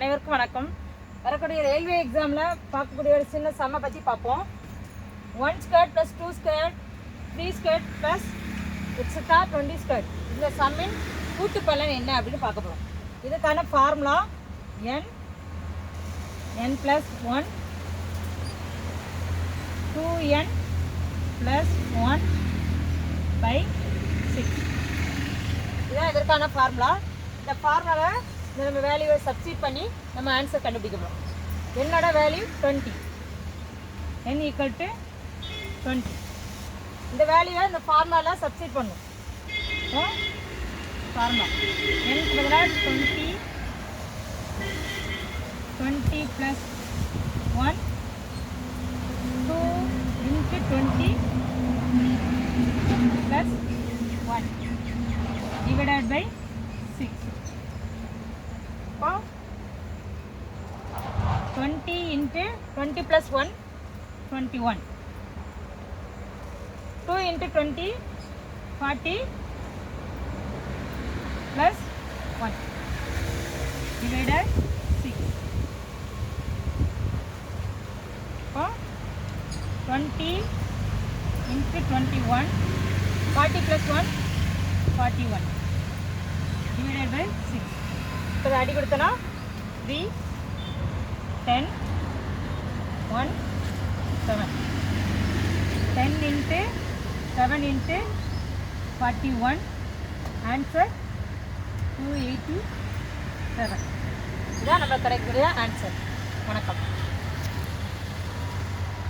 அனைவருக்கும் வணக்கம். வரக்கூடிய ரயில்வே எக்ஸாமில் பார்க்கக்கூடிய ஒரு சின்ன சம்மை பற்றி பார்ப்போம். 1 square plus 2 square 3 square plus etcetera 20 square. இந்த சம்மின் கூட்டு பலன் என்ன அப்படின்னு பார்க்க போகிறோம். இதுக்கான formula n plus 1 2n plus 1 by 6. இதுதான் இதற்கான ஃபார்முலா. இந்த ஃபார்முலாவை நம்ம வேல்யூவை சப்ஸ்டிட் பண்ணி நம்ம ஆன்சர் கண்டுபிடிக்கணும். என்னோட வேல்யூ 20, n ஈக்குவல் டு 20. இந்த வேல்யூவை இந்த ஃபார்முலாவில் சப்ஸ்டிட் பண்ணும். ஃபார்முலா nக்கு பதிலாக 20 plus 1 2 into 20 plus 1 divided by 6. 20 into 20 plus 1 21, 2 into 20 40 plus 1 divided 6. 20 into 21 40 plus 1 41 divided by 6. இப்போ அடி கொடுத்தனா 3 10 1 7 10 into 7 into 41 ஆன்சர் 287. இதுதான் நம்ம கிடைக்கக்கூடிய ஆன்சர். வணக்கம்.